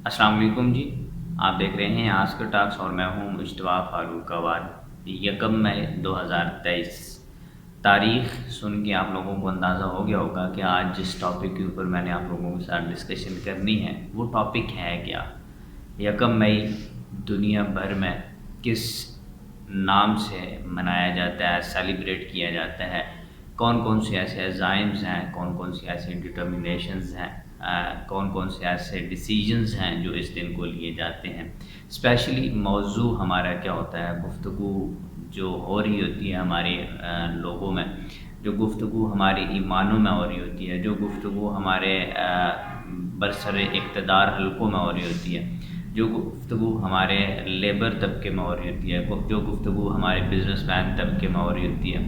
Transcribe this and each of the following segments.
السلام علیکم جی، آپ دیکھ رہے ہیں آسکر ٹاکس اور میں ہوں مجتبیٰ فاروق آباد۔ 1 مئی 2023 تاریخ سن کے آپ لوگوں کو اندازہ ہو گیا ہوگا کہ آج جس ٹاپک کے اوپر میں نے آپ لوگوں کے ساتھ ڈسکشن کرنی ہے وہ ٹاپک ہے کیا۔ 1 مئی دنیا بھر میں کس نام سے منایا جاتا ہے، سیلیبریٹ کیا جاتا ہے، کون کون سے ایسے عزائمز ہیں، کون کون سی ایسے ڈٹرمنیشنز ہیں، کون کون سے ایسے ڈیسیجنز ہیں جو اس دن کو لیے جاتے ہیں۔ اسپیشلی موضوع ہمارا کیا ہوتا ہے، گفتگو جو ہو رہی ہوتی ہے ہمارے لوگوں میں، جو گفتگو ہمارے ایمانوں میں ہو رہی ہوتی ہے، جو گفتگو ہمارے برسر اقتدار حلقوں میں ہو رہی ہوتی ہے، جو گفتگو ہمارے لیبر طبقے میں ہو رہی ہوتی ہے، جو گفتگو ہمارے بزنس مین طبقے میں ہو رہی ہوتی ہے،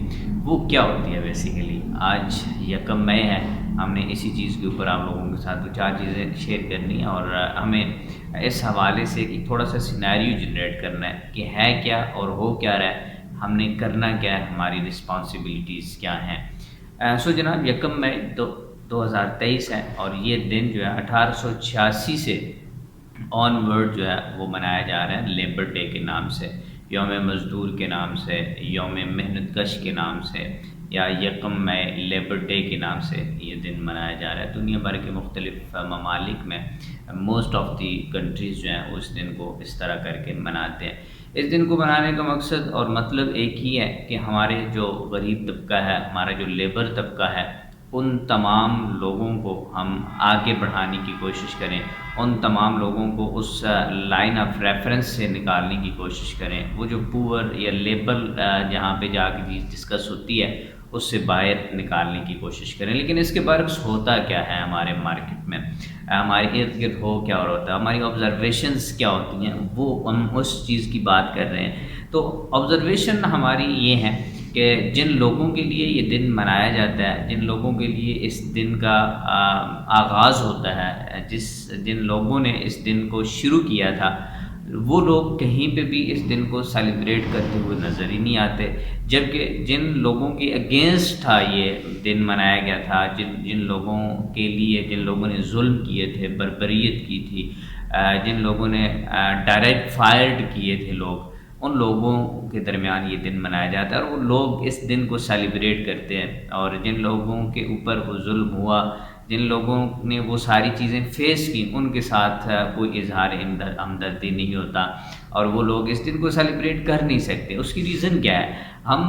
وہ کیا ہوتی ہے بیسیکلی۔ آج 1 مئی ہے، ہم نے اسی چیز کے اوپر آپ لوگوں کے ساتھ 2 4 چیزیں شیئر کرنی ہیں اور ہمیں اس حوالے سے کہ تھوڑا سا سینیریو جنریٹ کرنا ہے کہ ہے کیا اور ہو کیا رہا ہے، ہم نے کرنا کیا ہے، ہماری رسپانسبلٹیز کیا ہیں۔ سو جناب 1 مئی 2023 ہے اور یہ دن جو ہے 1886 سے آن ورڈ جو ہے وہ منایا جا رہا ہے لیبر ڈے کے نام سے، یوم مزدور کے نام سے، یوم محنت کش کے نام سے، یا 1 مئی لیبر ڈے کے نام سے یہ دن منایا جا رہا ہے۔ دنیا بھر کے مختلف ممالک میں موسٹ آف دی کنٹریز جو ہیں اس دن کو اس طرح کر کے مناتے ہیں۔ اس دن کو منانے کا مقصد اور مطلب ایک ہی ہے کہ ہمارے جو غریب طبقہ ہے، ہمارا جو لیبر طبقہ ہے، ان تمام لوگوں کو ہم آگے بڑھانے کی کوشش کریں، ان تمام لوگوں کو اس لائن آف ریفرنس سے نکالنے کی کوشش کریں، وہ جو پور یا لیبل جہاں پہ جا کے ڈسکس ہوتی ہے اس سے باہر نکالنے کی کوشش کریں۔ لیکن اس کے برعکس ہوتا کیا ہے ہمارے مارکیٹ میں، ہمارے ارد گرد ہو کیا اور ہوتا ہے، ہماری آبزرویشنز کیا ہوتی ہیں، وہ ہم اس چیز کی بات کر رہے ہیں۔ تو آبزرویشن ہماری یہ ہے کہ جن لوگوں کے لیے یہ دن منایا جاتا ہے، جن لوگوں کے لیے اس دن کا آغاز ہوتا ہے، جن لوگوں نے اس دن کو شروع کیا تھا، وہ لوگ کہیں پہ بھی اس دن کو سیلیبریٹ کرتے ہوئے نظر ہی نہیں آتے، جبکہ جن لوگوں کے اگینسٹ تھا یہ دن منایا گیا تھا، جن لوگوں کے لیے، جن لوگوں نے ظلم کیے تھے، بربریت کی تھی، جن لوگوں نے ڈائریکٹ فائرڈ کیے تھے لوگ، ان لوگوں کے درمیان یہ دن منایا جاتا ہے اور وہ لوگ اس دن کو سیلیبریٹ کرتے ہیں۔ اور جن لوگوں کے اوپر وہ ظلم ہوا، جن لوگوں نے وہ ساری چیزیں فیس کی، ان کے ساتھ کوئی اظہار ہمدردی نہیں ہوتا اور وہ لوگ اس دن کو سیلیبریٹ کر نہیں سکتے۔ اس کی ریزن کیا ہے؟ ہم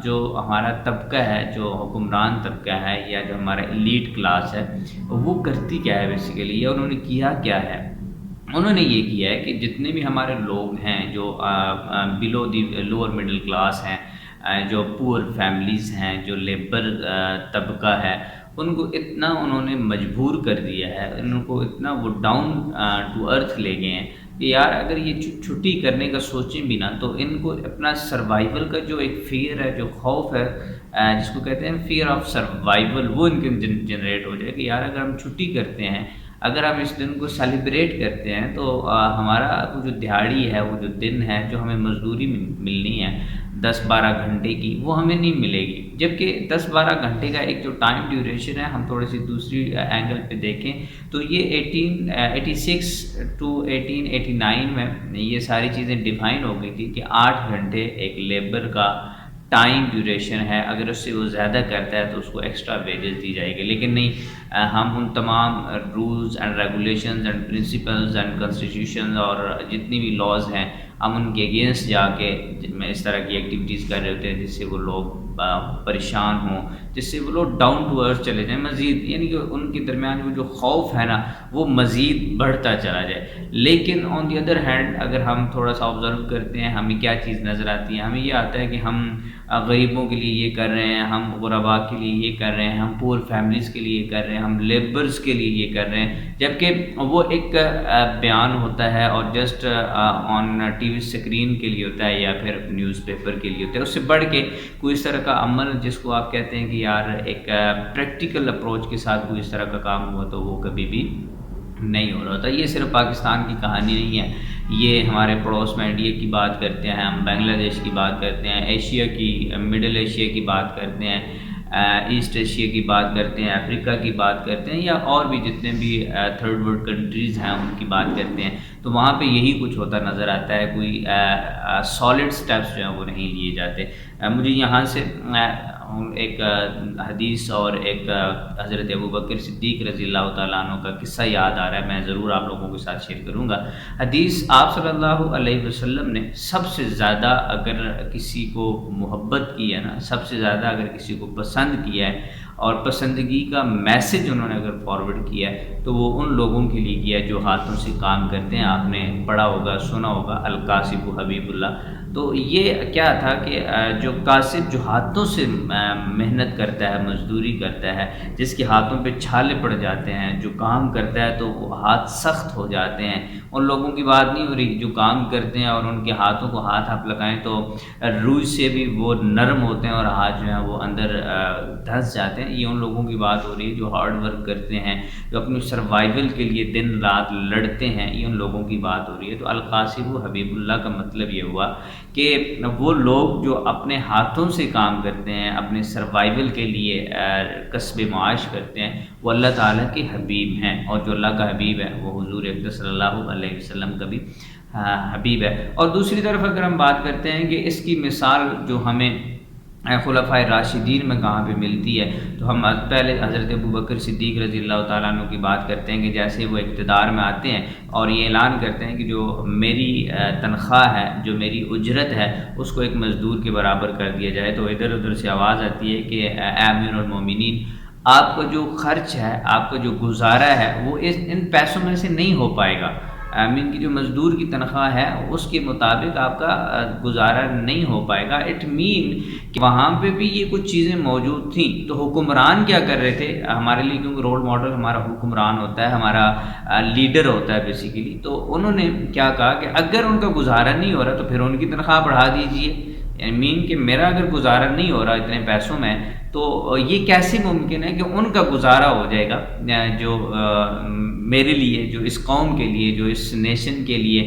جو ہمارا طبقہ ہے، جو حکمران طبقہ ہے یا جو ہمارا ایلیٹ کلاس ہے، وہ کرتی کیا ہے بیسیکلی، یا انہوں نے کیا کیا ہے؟ انہوں نے یہ کیا ہے کہ جتنے بھی ہمارے لوگ ہیں جو بلو دی لوور مڈل کلاس ہیں، جو پور فیملیز ہیں، جو لیبر طبقہ ہے، ان کو اتنا انہوں نے مجبور کر دیا ہے، ان کو اتنا وہ ڈاؤن ٹو ارتھ لے گئے ہیں کہ یار اگر یہ چھٹی کرنے کا سوچیں بھی نا تو ان کو اپنا سروائیول کا جو ایک فیئر ہے، جو خوف ہے، جس کو کہتے ہیں فیئر آف سروائیول، وہ ان کے جنریٹ ہو جائے کہ یار اگر ہم چھٹی کرتے ہیں، اگر ہم اس دن کو سیلیبریٹ کرتے ہیں تو ہمارا وہ جو دہاڑی ہے، وہ جو دن ہے، جو ہمیں مزدوری ملنی ہے 10 12 گھنٹے کی، وہ ہمیں نہیں ملے گی۔ جبکہ 10 12 گھنٹے کا ایک جو ٹائم ڈیوریشن ہے، ہم تھوڑی سی دوسری اینگل پہ دیکھیں تو یہ 1886 ٹو 1889 میں یہ ساری چیزیں ڈیفائن ہو گئی تھی کہ 8 گھنٹے ایک لیبر کا ٹائم ڈیوریشن ہے، اگر اس سے وہ زیادہ کرتا ہے تو اس کو ایکسٹرا ویجز دی جائے گی۔ لیکن نہیں، ہم ان تمام rules and regulations and principles and constitutions اور جتنی بھی لاز ہیں، ہم ان کے اگینسٹ جا کے جن میں اس طرح کی ایکٹیویٹیز کر رہے ہوتے ہیں جس سے وہ لوگ پریشان ہوں، جس سے وہ لوگ ڈاؤن ٹو ارتھ چلے جائیں مزید، یعنی کہ ان کے درمیان وہ جو خوف ہے نا وہ مزید بڑھتا چلا جائے۔ لیکن آن دی ادر ہینڈ اگر ہم تھوڑا سا آبزرو کرتے ہیں، ہمیں کیا چیز نظر آتی ہے؟ ہمیں یہ آتا ہے کہ ہم غریبوں کے لیے یہ کر رہے ہیں، ہم غرباء کے لیے یہ کر رہے ہیں، ہم پور فیملیز کے لیے یہ کر رہے ہیں، ہم لیبرز کے لیے یہ کر رہے ہیں، جبکہ وہ ایک بیان ہوتا ہے اور just on T V screen کے لیے ہوتا ہے یا پھر نیوز پیپر کے لیے ہوتا ہے۔ اس سے بڑھ کے کوئی اس طرح کا عمل جس کو آپ کہتے ہیں کہ یار ایک پریکٹیکل اپروچ کے ساتھ کوئی اس طرح کا کام ہوا تو وہ کبھی بھی نہیں ہو رہا تھا۔ یہ صرف پاکستان کی کہانی نہیں ہے، یہ ہمارے پڑوس میں انڈیا کی بات کرتے ہیں، ہم بنگلہ دیش کی بات کرتے ہیں، ایشیا کی، مڈل ایشیا کی بات کرتے ہیں، ایسٹ ایشیا کی بات کرتے ہیں، افریقہ کی بات کرتے ہیں، یا اور بھی جتنے بھی تھرڈ ورلڈ کنٹریز ہیں ان کی بات کرتے ہیں، تو وہاں پہ یہی کچھ ہوتا نظر آتا ہے، کوئی سالڈ سٹیپس جو ہیں وہ نہیں لیے جاتے۔ مجھے یہاں سے ایک حدیث اور ایک حضرت ابوبکر صدیق رضی اللہ تعالیٰ عنہ کا قصہ یاد آ رہا ہے، میں ضرور آپ لوگوں کے ساتھ شیئر کروں گا۔ حدیث آپ صلی اللہ علیہ وسلم نے سب سے زیادہ اگر کسی کو محبت کی ہے نا، سب سے زیادہ اگر کسی کو پسند کیا ہے اور پسندگی کا میسج انہوں نے اگر فارورڈ کیا ہے تو وہ ان لوگوں کے لیے کیا ہے جو ہاتھوں سے کام کرتے ہیں۔ آپ نے پڑھا ہوگا، سنا ہوگا، القاسب حبیب اللہ۔ تو یہ کیا تھا کہ جو کاسب جو ہاتھوں سے محنت کرتا ہے، مزدوری کرتا ہے، جس کے ہاتھوں پہ چھالے پڑ جاتے ہیں، جو کام کرتا ہے تو وہ ہاتھ سخت ہو جاتے ہیں، ان لوگوں کی بات نہیں ہو رہی جو کام کرتے ہیں اور ان کے ہاتھوں کو ہاتھ آپ لگائیں تو روئی سے بھی وہ نرم ہوتے ہیں اور ہاتھ جو ہیں وہ اندر دھنس جاتے ہیں۔ یہ ان لوگوں کی بات ہو رہی ہے جو ہارڈ ورک کرتے ہیں، جو اپنی سروائیول کے لیے دن رات لڑتے ہیں، یہ ان لوگوں کی بات ہو رہی ہے۔ تو القاسب حبیب اللہ کا مطلب یہ ہوا کہ وہ لوگ جو اپنے ہاتھوں سے کام کرتے ہیں، اپنے سروائیول کے لیے کسب معاش کرتے ہیں، وہ اللہ تعالیٰ کے حبیب ہیں، اور جو اللہ کا حبیب ہے وہ حضور اقدس صلی اللہ علیہ وسلم کا بھی حبیب ہے۔ اور دوسری طرف اگر ہم بات کرتے ہیں کہ اس کی مثال جو ہمیں خلفائے راشدین میں کہاں پہ ملتی ہے، تو ہم پہلے حضرت ابوبکر صدیق رضی اللہ تعالیٰ عنہ کی بات کرتے ہیں کہ جیسے وہ اقتدار میں آتے ہیں اور یہ اعلان کرتے ہیں کہ جو میری تنخواہ ہے، جو میری اجرت ہے، اس کو ایک مزدور کے برابر کر دیا جائے، تو ادھر ادھر سے آواز آتی ہے کہ اے امیر المومنین، آپ کا جو خرچ ہے، آپ کا جو گزارا ہے وہ ان پیسوں میں سے نہیں ہو پائے گا۔ امین کی جو مزدور کی تنخواہ ہے اس کے مطابق آپ کا گزارا نہیں ہو پائے گا۔ اٹ مین کہ وہاں پہ بھی یہ کچھ چیزیں موجود تھیں، تو حکمران کیا کر رہے تھے ہمارے لیے، کیونکہ رول ماڈل ہمارا حکمران ہوتا ہے، ہمارا لیڈر ہوتا ہے بیسیکلی، تو انہوں نے کیا کہا کہ اگر ان کا گزارا نہیں ہو رہا تو پھر ان کی تنخواہ بڑھا دیجیے۔ یعنی مین کہ میرا اگر گزارا نہیں ہو رہا اتنے پیسوں میں تو یہ کیسے ممکن ہے کہ ان کا گزارا ہو جائے گا، جو میرے لیے، جو اس قوم کے لیے، جو اس نیشن کے لیے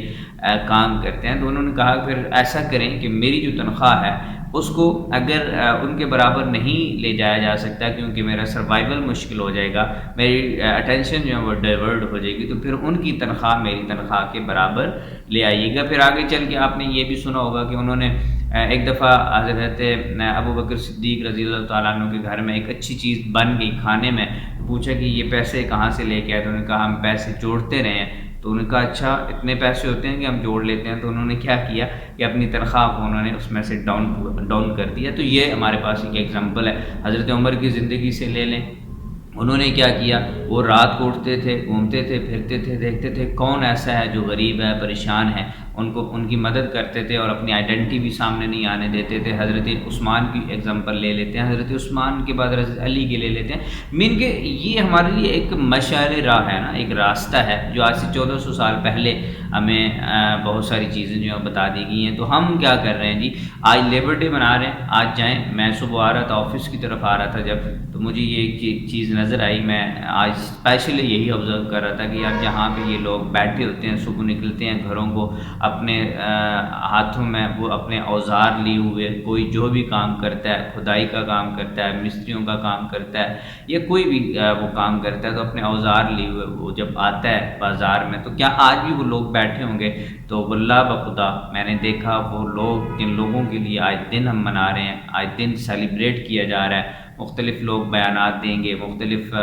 کام کرتے ہیں۔ تو انہوں نے کہا پھر ایسا کریں کہ میری جو تنخواہ ہے اس کو اگر ان کے برابر نہیں لے جایا جا سکتا کیونکہ میرا سروائیول مشکل ہو جائے گا، میری اٹینشن جو ہے وہ ڈائیورٹ ہو جائے گی، تو پھر ان کی تنخواہ میری تنخواہ کے برابر لے آئیے گا۔ پھر آگے چل کے آپ نے یہ بھی سنا ہوگا کہ انہوں نے ایک دفعہ حضرت ابوبکر صدیق رضی اللہ تعالیٰ عنہ کے گھر میں ایک اچھی چیز بن گئی کھانے میں، پوچھا کہ یہ پیسے کہاں سے لے کے آئے، تو انہوں نے کہا ہم پیسے جوڑتے رہے ہیں۔ تو انہوں نے کہا اچھا اتنے پیسے ہوتے ہیں کہ ہم جوڑ لیتے ہیں، تو انہوں نے کیا کیا کہ اپنی تنخواہ کو انہوں نے اس میں سے ڈاؤن کر دیا۔ تو یہ ہمارے پاس ایک ایگزامپل ہے، حضرت عمر کی زندگی سے لے لیں، انہوں نے کیا کیا، وہ رات کو اٹھتے تھے، گھومتے تھے، پھرتے تھے، دیکھتے تھے کون ایسا ہے جو غریب ہے، پریشان ہے، ان کی مدد کرتے تھے اور اپنی آئیڈینٹی بھی سامنے نہیں آنے دیتے تھے۔ حضرت عثمان کی ایگزامپل لے لیتے ہیں، حضرت عثمان کے بعد حضرت علی کے لے لیتے ہیں۔ مین کہ یہ ہمارے لیے ایک مشعل راہ ہے نا، ایک راستہ ہے جو آج سے 1400 سال پہلے ہمیں بہت ساری چیزیں جو ہیں بتا دی گئی ہیں۔ تو ہم کیا کر رہے ہیں جی، آج لیبر ڈے منا رہے ہیں، آج جائیں، میں صبح آ رہا تھا آفس کی طرف آ رہا تھا جب، تو مجھے یہ چیز نظر آئی، میں آج اسپیشلی یہی آبزرو کر رہا تھا کہ یار جہاں پہ یہ لوگ بیٹھے ہوتے ہیں، صبح نکلتے ہیں گھروں کو، اپنے ہاتھوں میں وہ اپنے اوزار لیے ہوئے، کوئی جو بھی کام کرتا ہے، کھدائی کا کام کرتا ہے، مستریوں کا کام کرتا ہے، یا کوئی بھی وہ کام کرتا ہے، تو اپنے اوزار لیے ہوئے وہ جب آتا ہے بازار میں، تو کیا آج بھی وہ لوگ بیٹھے ہوں گے؟ تو واللہ بخدا میں نے دیکھا وہ لوگ، جن لوگوں کے لیے آج دن ہم منا رہے ہیں، آج دن سیلیبریٹ کیا جا رہا ہے، مختلف لوگ بیانات دیں گے، مختلف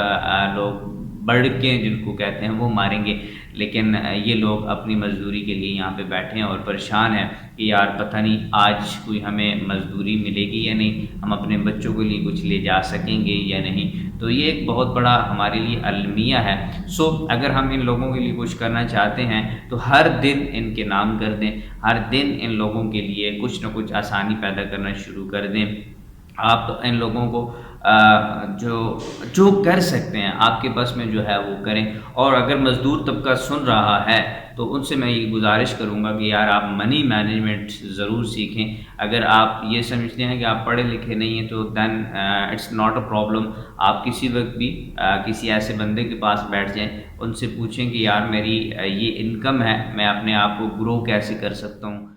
لوگ بڑکیں جن کو کہتے ہیں وہ ماریں گے، لیکن یہ لوگ اپنی مزدوری کے لیے یہاں پہ بیٹھے ہیں اور پریشان ہیں کہ یار پتہ نہیں آج کوئی ہمیں مزدوری ملے گی یا نہیں، ہم اپنے بچوں کے لیے کچھ لے جا سکیں گے یا نہیں۔ تو یہ ایک بہت بڑا ہمارے لیے المیہ ہے۔ اگر ہم ان لوگوں کے لیے کچھ کرنا چاہتے ہیں تو ہر دن ان کے نام کر دیں، ہر دن ان لوگوں کے لیے کچھ نہ کچھ آسانی پیدا کرنا شروع کر دیں۔ آپ ان لوگوں کو جو کر سکتے ہیں آپ کے بس میں جو ہے وہ کریں، اور اگر مزدور طبقہ سن رہا ہے تو ان سے میں یہ گزارش کروں گا کہ یار آپ منی مینجمنٹ ضرور سیکھیں۔ اگر آپ یہ سمجھتے ہیں کہ آپ پڑھے لکھے نہیں ہیں تو دین اٹس ناٹ اے پرابلم، آپ کسی وقت بھی کسی ایسے بندے کے پاس بیٹھ جائیں، ان سے پوچھیں کہ یار میری یہ انکم ہے، میں اپنے آپ کو گرو کیسے کر سکتا ہوں۔